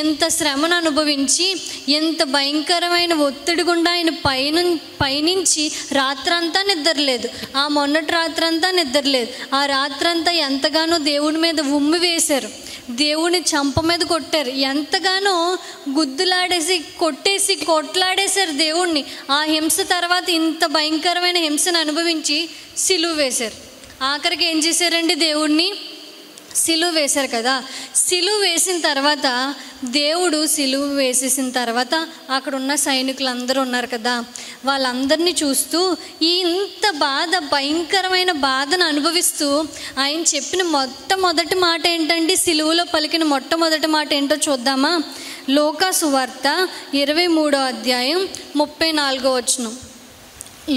ఎంత శ్రమను అనుభవించి ఎంత భయంకరమైన ఒత్తిడి గుండా ఆయన పయనించి రాత్రంతా నిద్రలేదు. ఆ మొన్నటి రాత్రంతా నిద్రలేదు. ఆ రాత్రంతా ఎంతగానో దేవుడి మీద ఉమ్మి వేశారు, దేవుని చంప మీద కొట్టారు, ఎంతగానో గుద్దులాడేసి కొట్టేసి కొట్లాడేశారు దేవుణ్ణి. ఆ హింస తర్వాత ఇంత భయంకరమైన హింసను అనుభవించి సిలువ వేశారు. ఆఖరికి ఏం చేశారండి? దేవుణ్ణి సిలువ వేశారు కదా. సిలువ వేసిన తర్వాత దేవుడు సిలువ వేసేసిన తర్వాత అక్కడ ఉన్న సైనికులు అందరూ ఉన్నారు కదా, వాళ్ళందరినీ చూస్తూ ఇంత భయంకరమైన బాధను అనుభవిస్తూ ఆయన చెప్పిన మొట్టమొదటి మాట ఏంటండి? సిలువలో పలికిన మొట్టమొదటి మాట ఏంటో చూద్దామా? లూకా సువార్త 23వ అధ్యాయం 34వ వచనం.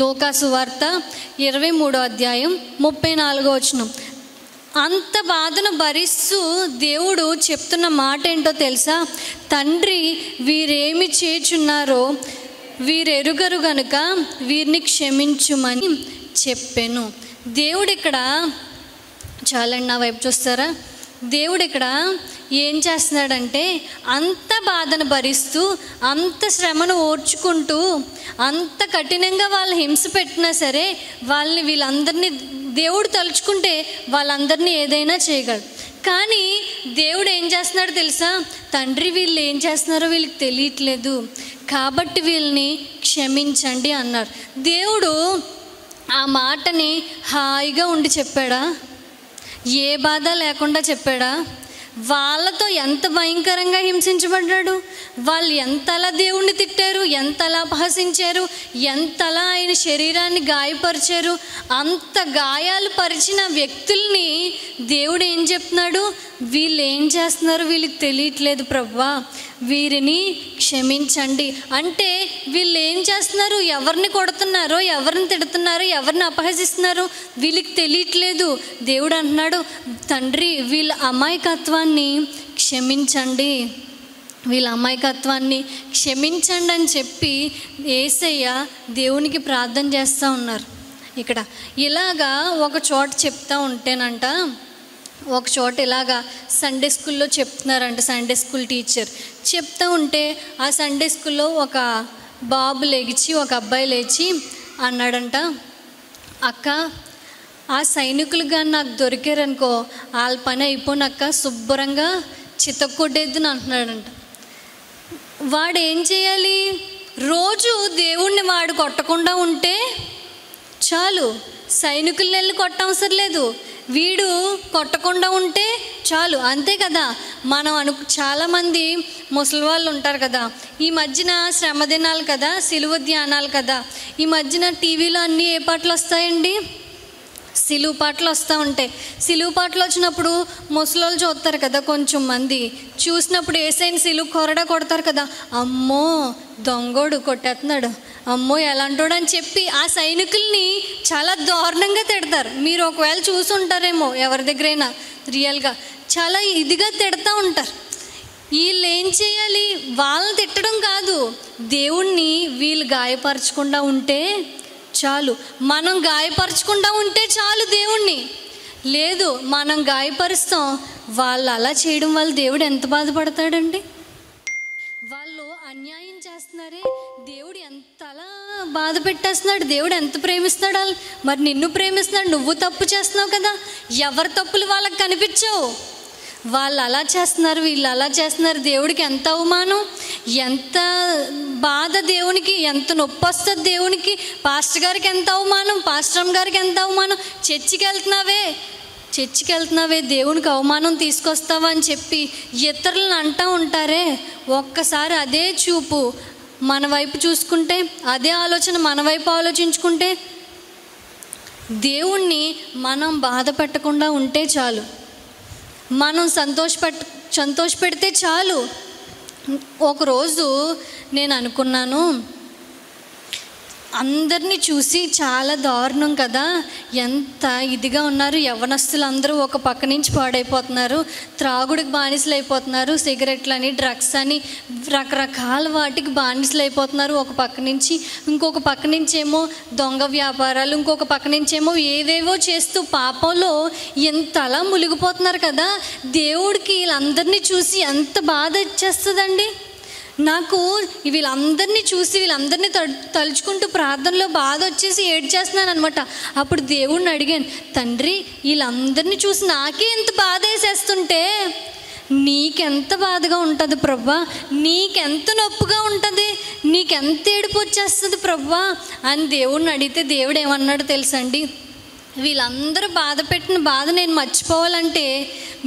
లూకా సువార్త 23వ అధ్యాయం 34వ వచనం. అంత బాధను భరిస్తూ దేవుడు చెప్తున్న మాట ఏంటో తెలుసా? తండ్రి, వీరేమి చేయుచున్నారో వీరెరుగరు గనుక వీరిని క్షమించుమని చెప్పాను. దేవుడు ఇక్కడ, చాలండి నా వైపు చూస్తారా, దేవుడు ఇక్కడ ఏం చేస్తున్నాడంటే అంత బాధను భరిస్తూ అంత శ్రమను ఓర్చుకుంటూ అంత కఠినంగా వాళ్ళు హింస పెట్టినా సరే వీళ్ళందరినీ దేవుడు తలుచుకుంటే వాళ్ళందరినీ ఏదైనా చేయగలడు. కానీ దేవుడు ఏం చేస్తున్నాడు తెలుసా? తండ్రి, వీళ్ళు ఏం చేస్తున్నారో వీళ్ళకి తెలియట్లేదు కాబట్టి వీళ్ళని క్షమించండి అన్నారు. దేవుడు ఆ మాటని హాయిగా ఉండి చెప్పాడా? ఏ బాధ లేకుండా చెప్పాడా? వాళ్ళతో ఎంత భయంకరంగా హింసించబడ్డాడు, వాళ్ళు ఎంతలా దేవుణ్ణి తిట్టారు, ఎంతలా అపహసించారు, ఎంతలా ఆయన శరీరాన్ని గాయపరిచారు. అంత గాయాలు పరిచిన వ్యక్తుల్ని దేవుడు ఏం చెప్తున్నాడు? వీళ్ళు ఏం చేస్తున్నారు వీళ్ళకి తెలియట్లేదు ప్రభువా, వీరిని క్షమించండి. అంటే వీళ్ళు ఏం చేస్తున్నారు? ఎవరిని కొడుతున్నారో, ఎవరిని తిడుతున్నారో, ఎవరిని అపహసిస్తున్నారో వీళ్ళకి తెలియట్లేదు. దేవుడు అంటున్నాడు, తండ్రి, వీళ్ళ అమాయకత్వాన్ని క్షమించండి, వీళ్ళ అమాయకత్వాన్ని క్షమించండి అని చెప్పి యేసయ్య దేవునికి ప్రార్థన చేస్తూ ఉన్నారు. ఇక్కడ ఇలాగా ఒక చోట చెప్తా ఉంటేనంట, ఒక చోట ఇలాగా సండే స్కూల్లో చెప్తున్నారంట. సండే స్కూల్ టీచర్ చెప్తూ ఉంటే ఆ సండే స్కూల్లో ఒక బాబు లేచి, ఒక అబ్బాయి లేచి అన్నాడంట, అక్క, ఆ సైనికులు కానీ నాకు దొరికారనుకో వాళ్ళ పని అయిపోయినాక శుభ్రంగా చితక్కొట్టేద్దని అంటున్నాడంట. వాడు ఏం చేయాలి? రోజు దేవుణ్ణి వాడు కొట్టకుండా ఉంటే చాలు, సైనికులు వెళ్ళి కొట్టవసరం లేదు, వీడు కొట్టకుండా ఉంటే చాలు, అంతే కదా. మనం చాలామంది ముసలి వాళ్ళు ఉంటారు కదా, ఈ మధ్యన శ్రమ దినాలు కదా, సిలువ ధ్యానాలు కదా, ఈ మధ్యన టీవీలో అన్నీ ఏ పాటలు వస్తాయండి? సిలువ పాటలు వస్తూ ఉంటాయి. సిలువ పాటలు వచ్చినప్పుడు ముసలోళ్ళు చూస్తారు కదా, కొంచెం మంది చూసినప్పుడు యేసయ్యని సిలువ కొరడా కొడతారు కదా, అమ్మో దొంగోడు కొట్టేస్తున్నాడు, అమ్మో ఎలాంటోడు అని చెప్పి ఆ సైనికుల్ని చాలా దారుణంగా తిడతారు. మీరు ఒకవేళ చూసి ఉంటారేమో ఎవరి దగ్గరైనా, రియల్గా చాలా ఇదిగా తిడతా ఉంటారు. వీళ్ళు ఏం చేయాలి? వాళ్ళని తిట్టడం కాదు, దేవుణ్ణి వీళ్ళు గాయపరచకుండా ఉంటే చాలు, మనం గాయపరచకుండా ఉంటే చాలు దేవుణ్ణి. లేదు, మనం గాయపరుస్తాం, వాళ్ళు అలా చేయడం వల్ల దేవుడు ఎంత బాధపడతాడండి? వాళ్ళు అన్యాయం చేస్తున్నారే, దేవుడు ఎంతలా బాధ పెట్టేస్తున్నాడు, దేవుడు ఎంత ప్రేమిస్తున్నాడు. మరి నిన్ను ప్రేమిస్తున్నాడు, నువ్వు తప్పు చేస్తున్నావు కదా, ఎవరి తప్పులు వాళ్ళకి కనిపించవు. వాళ్ళు అలా చేస్తున్నారు, వీళ్ళు అలా చేస్తున్నారు, దేవుడికి ఎంత అవమానం, ఎంత బాధ, దేవునికి ఎంత నొప్పి వస్తుంది, దేవునికి. పాస్టర్ గారికి ఎంత అవమానం, పాస్టర్ గారికి ఎంత అవమానం. చర్చికి వెళ్తున్నావే దేవునికి అవమానం తీసుకొస్తావా అని చెప్పి ఇతరులను అంటూ ఉంటారే. ఒక్కసారి అదే చూపు మన వైపు చూసుకుంటే, అదే ఆలోచన మన వైపు ఆలోచించుకుంటే, దేవుణ్ణి మనం బాధ పెట్టకుండా ఉంటే చాలు, మనం సంతోషపెడితే చాలు. ఒకరోజు నేను అనుకున్నాను, అందరినీ చూసి చాలా దారుణం కదా, ఎంత ఇదిగా ఉన్నారు, యవ్వనస్తులు అందరూ ఒక పక్క నుంచి పాడైపోతున్నారు, త్రాగుడికి బానిసలు అయిపోతున్నారు, సిగరెట్లని, డ్రగ్స్ అని రకరకాల వాటికి బానిసలు అయిపోతున్నారు ఒక పక్క నుంచి. ఇంకొక పక్క నుంచేమో దొంగ వ్యాపారాలు, ఇంకొక పక్క నుంచేమో ఏవేవో చేస్తూ పాపంలో ఎంతలా మునిగిపోతున్నారు కదా. దేవుడికి వీళ్ళందరినీ చూసి ఎంత బాధ వచ్చేస్తుందండి. నాకు వీళ్ళందరినీ చూసి వీళ్ళందరినీ తలుచుకుంటూ ప్రార్థనలో బాధ వచ్చేసి ఏడ్చేస్తున్నాను అనమాట. అప్పుడు దేవుడిని అడిగాను, తండ్రి వీళ్ళందరినీ చూసి నాకే ఎంత బాధ వేసేస్తుంటే నీకెంత బాధగా ఉంటుంది ప్రభా, నీకెంత నొప్పిగా ఉంటుంది, నీకెంత ఏడుపు వచ్చేస్తుంది ప్రభా అని దేవుడిని అడిగితే దేవుడు ఏమన్నాడు తెలుసండి, వీళ్ళందరూ బాధ పెట్టిన బాధ నేను మర్చిపోవాలంటే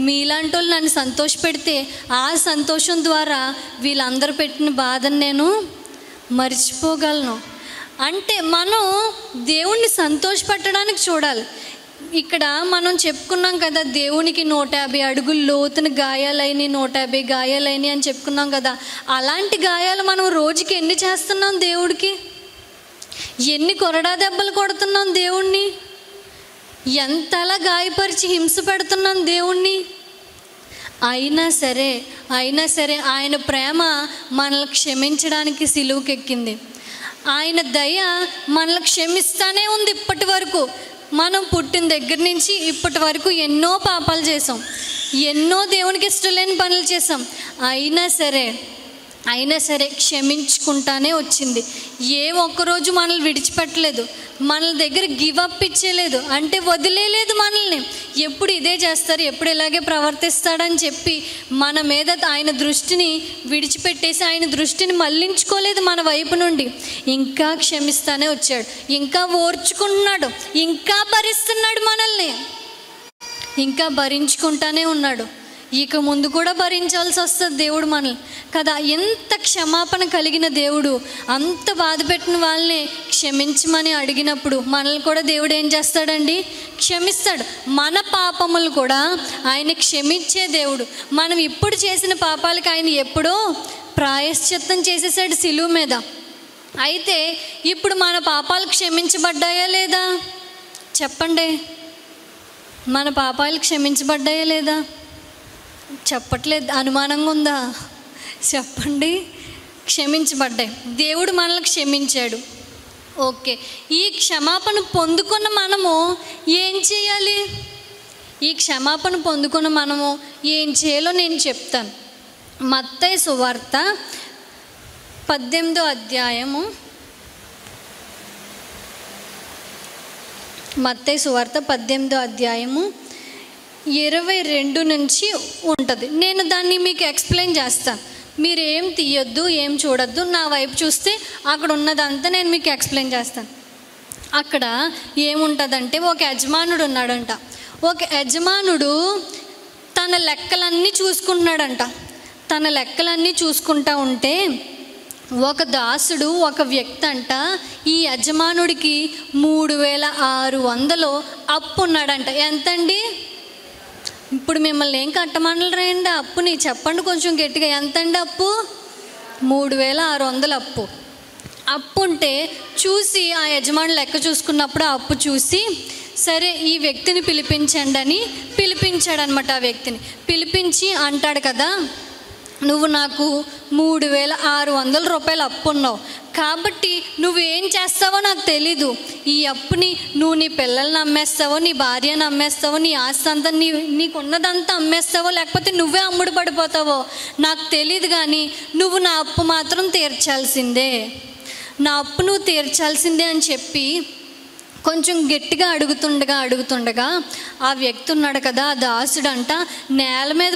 మీలాంటి వాళ్ళు నన్ను సంతోషపెడితే ఆ సంతోషం ద్వారా వీళ్ళందరూ పెట్టిన బాధను నేను మర్చిపోగలను. అంటే మనం దేవుణ్ణి సంతోషపెట్టడానికి చూడాలి. ఇక్కడ మనం చెప్పుకున్నాం కదా, దేవునికి 150 అడుగులు లోతున గాయాలైనవి, 150 గాయాలైనవి అని చెప్పుకున్నాం కదా. అలాంటి గాయాలు మనం రోజుకి ఎన్ని చేస్తున్నాం దేవుడికి? ఎన్ని కొరడా దెబ్బలు కొడుతున్నాం దేవుణ్ణి? ఎంతలా గాయపరిచి హింస పెడుతున్నాం దేవుణ్ణి? అయినా సరే ఆయన ప్రేమ మనల్ని క్షమించడానికి సిలువకెక్కింది. ఆయన దయ మనల్ని క్షమిస్తానే ఉంది. ఇప్పటి వరకు మనం పుట్టిన దగ్గర నుంచి ఇప్పటి వరకు ఎన్నో పాపాలు చేసాం, ఎన్నో దేవునికి ఇష్టం లేని పనులు చేసాం. అయినా సరే క్షమించుకుంటానే వచ్చింది. ఏ ఒక్కరోజు మనల్ని విడిచిపెట్టలేదు, మన దగ్గర గివప్ ఇచ్చేలేదు, అంటే వదిలేలేదు మనల్ని. ఎప్పుడు ఇదే చేస్తారు, ఎప్పుడు ఇలాగే ప్రవర్తిస్తాడని చెప్పి మన మీద ఆయన దృష్టిని విడిచిపెట్టేసి ఆయన దృష్టిని మళ్ళించుకోలేదు మన వైపు నుండి. ఇంకా క్షమిస్తానే వచ్చాడు, ఇంకా ఓర్చుకుంటున్నాడు, ఇంకా భరిస్తున్నాడు మనల్ని, ఇంకా భరించుకుంటానే ఉన్నాడు. ఇక ముందు కూడా భరించాల్సి వస్తుంది దేవుడు మనల్ని కదా. ఎంత క్షమాపణ కలిగిన దేవుడు, అంత బాధ పెట్టిన వాళ్ళని క్షమించమని అడిగినప్పుడు మనల్ని కూడా దేవుడు ఏం చేస్తాడండి? క్షమిస్తాడు. మన పాపములు కూడా ఆయన క్షమించే దేవుడు. మనం ఇప్పుడు చేసిన పాపాలకు ఆయన ఎప్పుడో ప్రాయశ్చిత్తం చేసేసాడు సిలువ మీద. అయితే ఇప్పుడు మన పాపాలు క్షమించబడ్డాయా లేదా చెప్పండి? మన పాపాలు క్షమించబడ్డాయా లేదా? చెప్పట్లేదు, అనుమానంగా ఉందా? చెప్పండి. క్షమించబడ్డాయి. దేవుడు మనల్ని క్షమించాడు. ఓకే, ఈ క్షమాపణ పొందుకున్న మనము ఏం చేయాలి? ఈ క్షమాపణ పొందుకున్న మనము ఏం చేయాలో నేను చెప్తాను. మత్తయి సువార్త 18వ అధ్యాయము, మత్తయి సువార్త 18వ అధ్యాయము 22 నుంచి ఉంటుంది. నేను దాన్ని మీకు ఎక్స్ప్లెయిన్ చేస్తాను. మీరు ఏం తీయొద్దు, ఏం చూడొద్దు, నా వైపు చూస్తే అక్కడ ఉన్నదంతా నేను మీకు ఎక్స్ప్లెయిన్ చేస్తాను. అక్కడ ఏముంటుందంటే, ఒక యజమానుడు ఉన్నాడంట. ఒక యజమానుడు తన లెక్కలన్నీ చూసుకుంటున్నాడంట. తన లెక్కలన్నీ చూసుకుంటా ఉంటే ఒక దాసుడు, ఒక వ్యక్తి అంట, ఈ యజమానుడికి 3600 అప్పు ఉన్నాడంట. ఎంతండి? ఇప్పుడు మిమ్మల్ని ఏం కట్టమనలేండి అప్పుని? చెప్పండి కొంచెం గట్టిగా, ఎంతండి అప్పు? 3600 అప్పు ఉంటే చూసి ఆ యజమాని లెక్క చూసుకున్నప్పుడు ఆ అప్పు చూసి, సరే ఈ వ్యక్తిని పిలిపించండి అని పిలిపించాడనమాట. ఆ వ్యక్తిని పిలిపించి అంటాడు కదా, నువ్వు నాకు 3600 అప్పు ఉన్నావు కాబట్టి నువ్వేం చేస్తావో నాకు తెలీదు. ఈ అప్పుని నువ్వు నీ పిల్లల్ని అమ్మేస్తావో, నీ భార్యను అమ్మేస్తావో, నీ ఆస్తి అంతా నీకున్నదంతా అమ్మేస్తావో, లేకపోతే నువ్వే అమ్ముడు పడిపోతావో నాకు తెలీదు, కానీ నువ్వు నా అప్పు మాత్రం తీర్చాల్సిందే, నా అప్పు నువ్వు తీర్చాల్సిందే అని చెప్పి కొంచెం గట్టిగా అడుగుతుండగా ఆ వ్యక్తి ఉన్నాడు కదా, ఆ దాసుడంట నేల మీద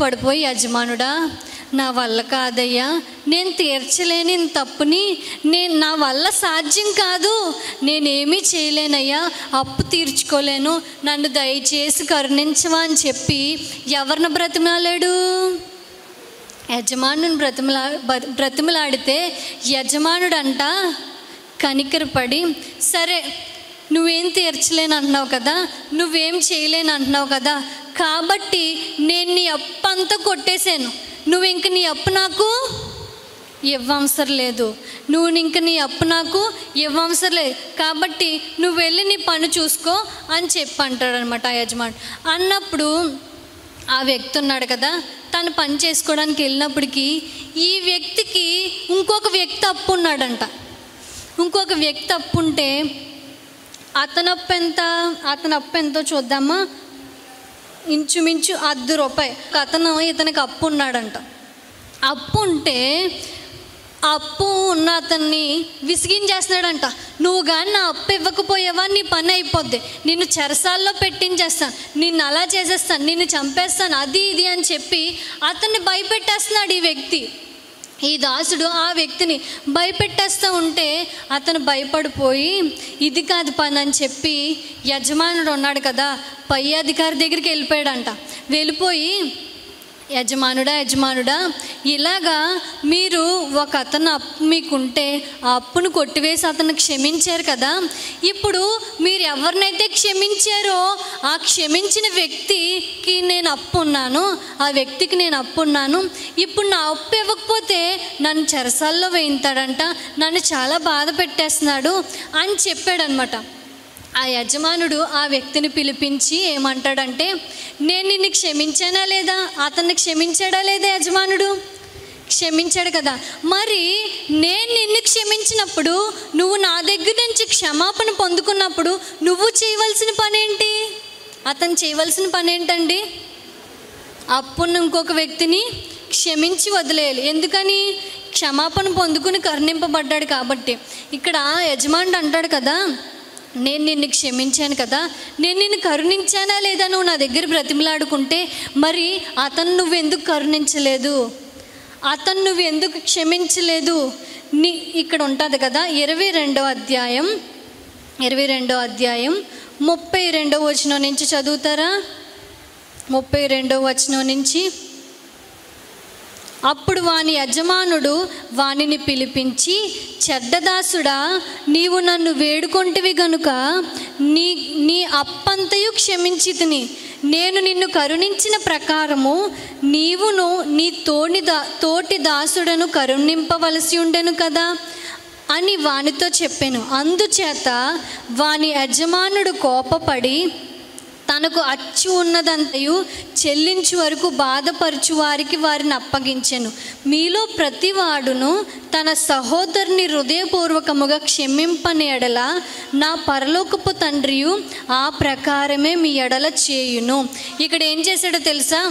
పడిపోయి యజమానుడా, నా వల్ల కాదయ్యా, నేను తీర్చలేని తప్పుని, నా వల్ల సాధ్యం కాదు, నేనేమీ చేయలేనయ్యా, అప్పు తీర్చుకోలేను, నన్ను దయచేసి కరుణించవా అని చెప్పి ఎవరిని బ్రతిమాలాడు? యజమానుని బ్రతిమలాడితే యజమానుడంట కనికరపడి, సరే నువ్వేం తీర్చలేని అంటున్నావు కదా, నువ్వేం చేయలేని అంటున్నావు కదా, కాబట్టి నేను నీ అప్పు అంతా కొట్టేశాను, నువ్వు ఇంక నీ అప్పు నాకు ఇవ్వవసరం లేదు, నువ్వు ఇంక నీ అప్పు నాకు ఇవ్వవసరం లేదు, కాబట్టి నువ్వు వెళ్ళి నీ పని చూసుకో అని చెప్పి అంటాడనమాట ఆ యజమానుడు. అన్నప్పుడు ఆ వ్యక్తి ఉన్నాడు కదా, తను పని చేసుకోవడానికి వెళ్ళినప్పటికీ ఈ వ్యక్తికి ఇంకొక వ్యక్తి అప్పు ఉన్నాడంట. ఇంకొక వ్యక్తి అప్పు ఉంటే అతని అప్పు ఎంతో చూద్దామా, ఇంచుమించు ₹10. అతను ఇతనికి అప్పు ఉన్నాడంట. అప్పు ఉంటే అప్పు ఉన్న అతన్ని విసిగించేస్తున్నాడంట. నువ్వు కానీ నా అప్పు ఇవ్వకపోయావా నీ పని అయిపోద్ది, నిన్ను చెరసాల్లో పెట్టించేస్తాను, నిన్ను అలా చేసేస్తాను, నిన్ను చంపేస్తాను, అది ఇది అని చెప్పి అతన్ని భయపెట్టేస్తున్నాడు ఈ వ్యక్తి. ఈ దాసుడు ఆ వ్యక్తిని భయపెట్టేస్తూ ఉంటే అతను భయపడిపోయి ఇది కాదు పని అని చెప్పి యజమానుడు ఉన్నాడు కదా, పై అధికారి దగ్గరికి వెళ్ళిపోయాడంట. వెళ్ళిపోయి యజమానుడా ఇలాగా మీరు ఒక అతను అప్పు మీకుంటే ఆ అప్పును కొట్టివేసి అతను క్షమించారు కదా, ఇప్పుడు మీరు ఎవరినైతే క్షమించారో ఆ క్షమించిన వ్యక్తికి నేను అప్పు ఉన్నాను, ఆ వ్యక్తికి నేను అప్పు ఉన్నాను, ఇప్పుడు నా అప్పు ఇవ్వకపోతే నన్ను చెరసాల్లో వేయింతాడంట, నన్ను చాలా బాధ పెట్టేస్తున్నాడు అని చెప్పాడనమాట. ఆ యజమానుడు ఆ వ్యక్తిని పిలిపించి ఏమంటాడంటే, నేను నిన్ను క్షమించానా లేదా? అతన్ని క్షమించాడా లేదా యజమానుడు? క్షమించాడు కదా. మరి నేను నిన్ను క్షమించినప్పుడు, నువ్వు నా దగ్గర నుంచి క్షమాపణ పొందుకున్నప్పుడు నువ్వు చేయవలసిన పని ఏంటి? అతను చేయవలసిన పని ఏంటండి? అప్పున్న ఇంకొక వ్యక్తిని క్షమించి వదిలేయాలి. ఎందుకని? క్షమాపణ పొందుకుని కరుణింపబడ్డాడు కాబట్టి. ఇక్కడ యజమానుడు అంటాడు కదా, నేను నిన్ను క్షమించాను కదా, నేను నిన్ను కరుణించానా లేదా నువ్వు నా దగ్గర బ్రతిమలాడుకుంటే, మరి అతను నువ్వెందుకు కరుణించలేదు, అతను నువ్వెందుకు క్షమించలేదు? ఇక్కడ ఉంటుంది కదా 22వ అధ్యాయం 32వ వచనం నుంచి చదువుతారా? 32వ వచనం నుంచి. అప్పుడు వాని యజమానుడు వానిని పిలిపించి, చెడ్డదాసుడా, నీవు నన్ను వేడుకొంటివి గనుక నీ అప్పంతయు క్షమించితిని. నేను నిన్ను కరుణించిన ప్రకారము నీవును నీ తోటి దాసుడను కరుణింపవలసి ఉండెను కదా అని వానితో చెప్పాను. అందుచేత వాని యజమానుడు కోపపడి తనకు అచ్చు ఉన్నదంతయు చెల్లించు వరకు బాధపరచు వారికి వారిని అప్పగించెను. మీలో ప్రతివాడును తన సహోదరుని హృదయపూర్వకముగా క్షమింపని ఎడల నా పరలోకపు తండ్రియు ఆ ప్రకారమే మీ ఎడల చేయును. ఇక్కడ ఏం చేశాడో తెలుసా?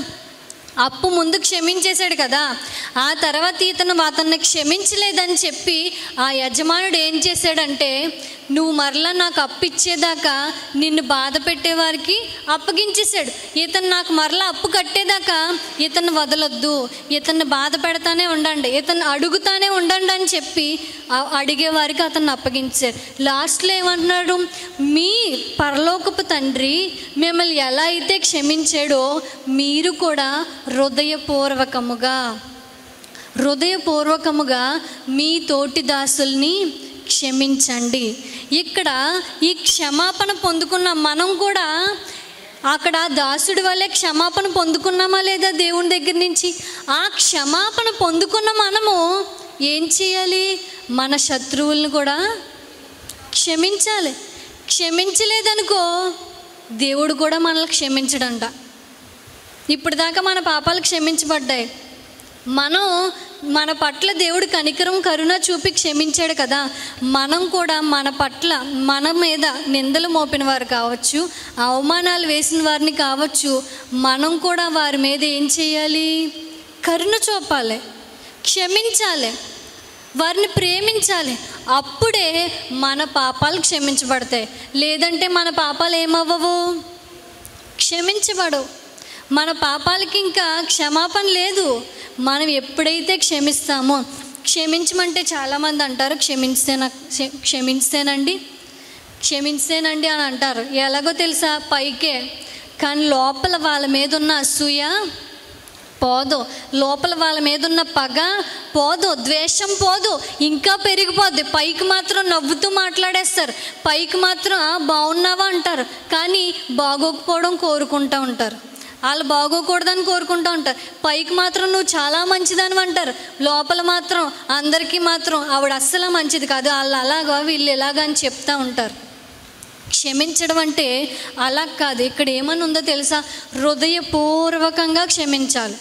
అప్పు ముందు క్షమించేశాడు కదా, ఆ తర్వాత అతన్ని క్షమించలేదని చెప్పి ఆ యజమానుడు ఏం చేశాడంటే, నువ్వు మరలా నాకు అప్పు ఇచ్చేదాకా నిన్ను బాధ పెట్టేవారికి అప్పగించేశాడు. ఇతను నాకు మరలా అప్పు కట్టేదాకా ఇతను వదలొద్దు, ఇతన్ని బాధ పెడతానే ఉండండి, ఇతను అడుగుతానే ఉండండి అని చెప్పి అడిగేవారికి అతన్ని అప్పగించాడు. లాస్ట్లో ఏమంటున్నాడు? మీ పరలోకపు తండ్రి మిమ్మల్ని ఎలా అయితే క్షమించాడో మీరు కూడా హృదయపూర్వకముగా మీ తోటి దాసుల్ని క్షమించండి. ఇక్కడ ఈ క్షమాపణ పొందుకున్న మనం కూడా అక్కడ దాసుడి వల్లే క్షమాపణ పొందుకున్నామా లేదా దేవుని దగ్గర నుంచి? ఆ క్షమాపణ పొందుకున్న మనము ఏం చేయాలి? మన శత్రువులను కూడా క్షమించాలి. క్షమించలేదనుకో దేవుడు కూడా మనల్ని క్షమించడంట. ఇప్పటిదాకా మన పాపాలు క్షమించబడ్డాయి, మన పట్ల దేవుడు కనికరం కరుణ చూపి క్షమించాడు కదా, మనం కూడా మన మీద నిందలు మోపిన వారు కావచ్చు, అవమానాలు వేసిన వారిని కావచ్చు, మనం కూడా వారి మీద ఏం చేయాలి? కరుణ చూపాలి, క్షమించాలి, వారిని ప్రేమించాలి. అప్పుడే మన పాపాలు క్షమించబడతాయి. లేదంటే మన పాపాలు ఏమవ్వవు, క్షమించబడవు. మన పాపాలకి ఇంకా క్షమాపణ లేదు. మనం ఎప్పుడైతే క్షమిస్తామో, క్షమించమంటే చాలామంది అంటారు క్షమించేనండి అని అంటారు. ఎలాగో తెలుసా? పైకే, కానీ లోపల వాళ్ళ మీద ఉన్న అసూయ పోదు, లోపల వాళ్ళ మీద ఉన్న పగ పోదు, ద్వేషం పోదు, ఇంకా పెరిగిపోద్ది. పైకి మాత్రం నవ్వుతూ మాట్లాడేస్తారు, పైకి మాత్రం బాగున్నావా అంటారు, కానీ బాగోకపోవడం కోరుకుంటూ ఉంటారు. వాళ్ళు బాగోకూడదని కోరుకుంటూ ఉంటారు. పైకి మాత్రం నువ్వు చాలా మంచిదని అంటారు, లోపల మాత్రం అందరికీ మాత్రం ఆవిడ అస్సలు మంచిది కాదు, వాళ్ళు అలాగా వీళ్ళు ఇలాగా అని చెప్తూ ఉంటారు. క్షమించడం అంటే అలా కాదు. ఇక్కడ ఏమని ఉందో తెలుసా? హృదయపూర్వకంగా క్షమించాలి.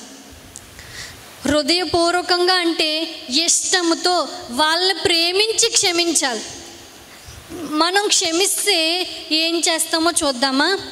హృదయపూర్వకంగా అంటే ఇష్టంతో వాళ్ళని ప్రేమించి క్షమించాలి. మనం క్షమిస్తే ఏం చేస్తామో చూద్దామా?